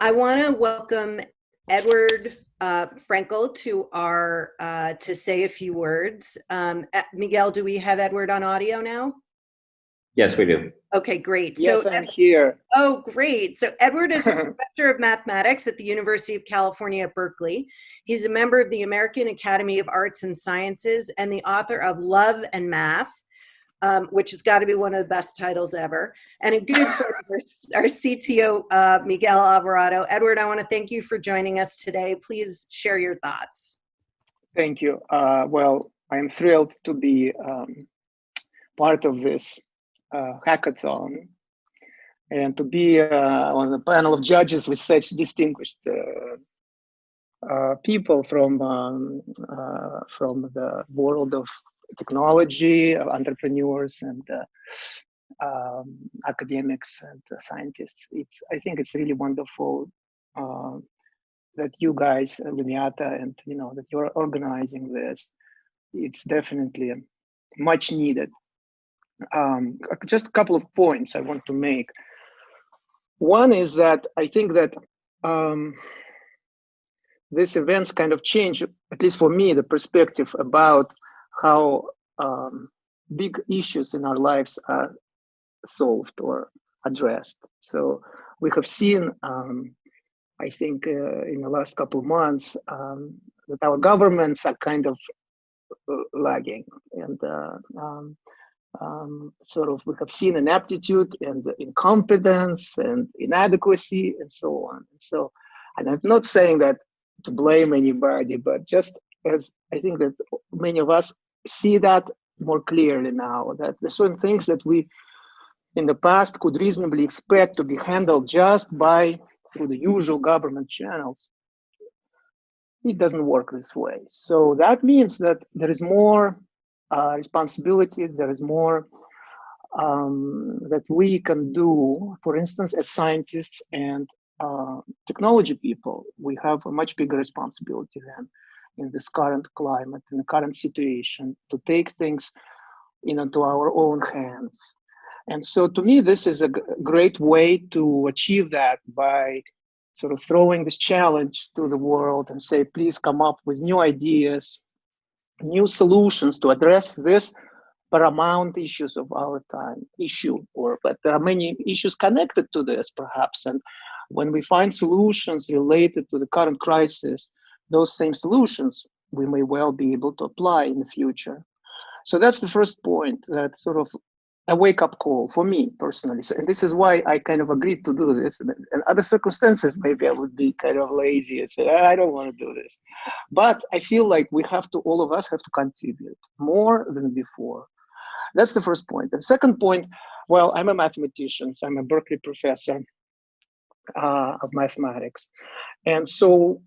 I want to welcome Edward Frenkel to our to say a few words. Miguel, do we have Edward on audio now? Yes, we do. Okay, great. Yes, I'm here. Oh, great. So Edward is a professor of mathematics at the University of California at Berkeley. He's a member of the American Academy of Arts and Sciences and the author of Love and Math, which has got to be one of the best titles ever. And a good friend of our CTO, Miguel Alvarado. Edward, I want to thank you for joining us today. Please share your thoughts. Thank you. Well, I am thrilled to be part of this hackathon and to be on the panel of judges with such distinguished people from the world of technology, entrepreneurs, and academics and scientists. I think it's really wonderful that you guys, Lumiata, and that you're organizing this. It's definitely much needed. Just a couple of points I want to make. One is that I think that these events kind of change, at least for me, the perspective about how big issues in our lives are solved or addressed. So we have seen, I think, in the last couple of months, that our governments are kind of lagging, and sort of we have seen inaptitude and incompetence and inadequacy and so on. And I'm not saying that to blame anybody, but just as I think that many of us see that more clearly now, that there's certain things that we in the past could reasonably expect to be handled just through the usual government channels. It doesn't work this way. So that means that there is more responsibility, there is more that we can do. For instance, as scientists and technology people, we have a much bigger responsibility than in this current climate, in the current situation, to take things into our own hands. And so to me, this is a great way to achieve that by sort of throwing this challenge to the world and say, please come up with new ideas, new solutions to address this paramount issues of our time but there are many issues connected to this perhaps. And when we find solutions related to the current crisis, those same solutions we may well be able to apply in the future. So that's the first point, that's sort of a wake-up call for me personally. So, and this is why I kind of agreed to do this. And other circumstances, maybe I would be kind of lazy and say, I don't want to do this. But I feel like all of us have to contribute more than before. That's the first point. The second point, well, I'm a mathematician, so I'm a Berkeley professor of mathematics. And so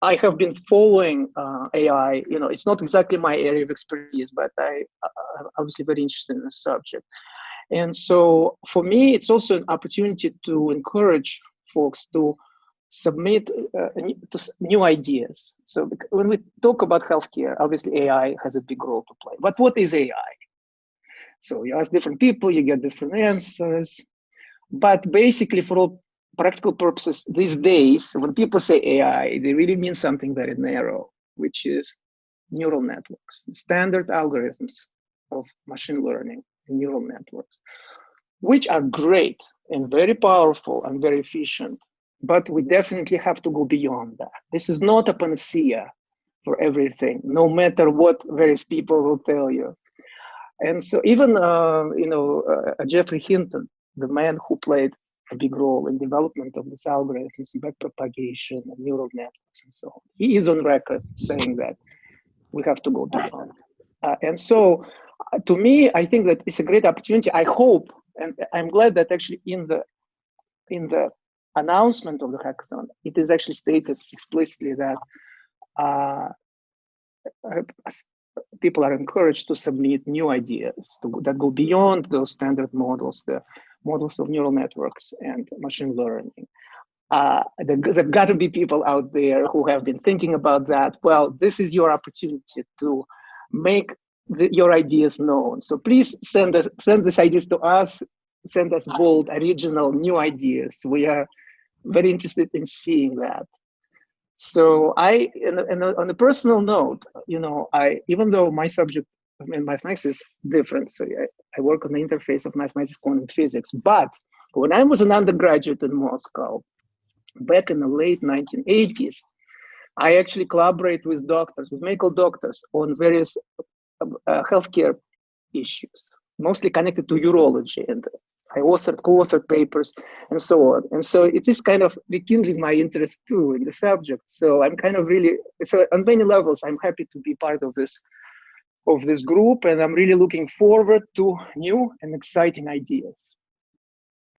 I have been following AI. It's not exactly my area of expertise, but I'm obviously very interested in the subject. And so for me, it's also an opportunity to encourage folks to submit new ideas. So when we talk about healthcare, obviously AI has a big role to play. But what is AI? So you ask different people, you get different answers. But basically, for all practical purposes, these days, when people say AI, they really mean something very narrow, which is neural networks, standard algorithms of machine learning and neural networks, which are great and very powerful and very efficient. But we definitely have to go beyond that. This is not a panacea for everything, no matter what various people will tell you. And so even, Jeffrey Hinton, the man who played a big role in development of these algorithms, backpropagation, and neural networks, and so on, he is on record saying that we have to go beyond. And so, to me, I think that it's a great opportunity. I hope, and I'm glad that actually in the announcement of the hackathon, it is actually stated explicitly that people are encouraged to submit new ideas that go beyond those standard models, the models of neural networks and machine learning. There have got to be people out there who have been thinking about that. Well, this is your opportunity to make your ideas known. So please send these ideas to us. Send us bold, original, new ideas. We are very interested in seeing that. So on a personal note, even though my subject in mathematics is different, so I work on the interface of mathematics, quantum physics. But when I was an undergraduate in Moscow, back in the late 1980s, I actually collaborate with medical doctors on various healthcare issues, mostly connected to urology. And I co-authored papers and so on. And so it is kind of rekindling my interest too in the subject. So I'm kind of so on many levels, I'm happy to be part of this group, and I'm really looking forward to new and exciting ideas.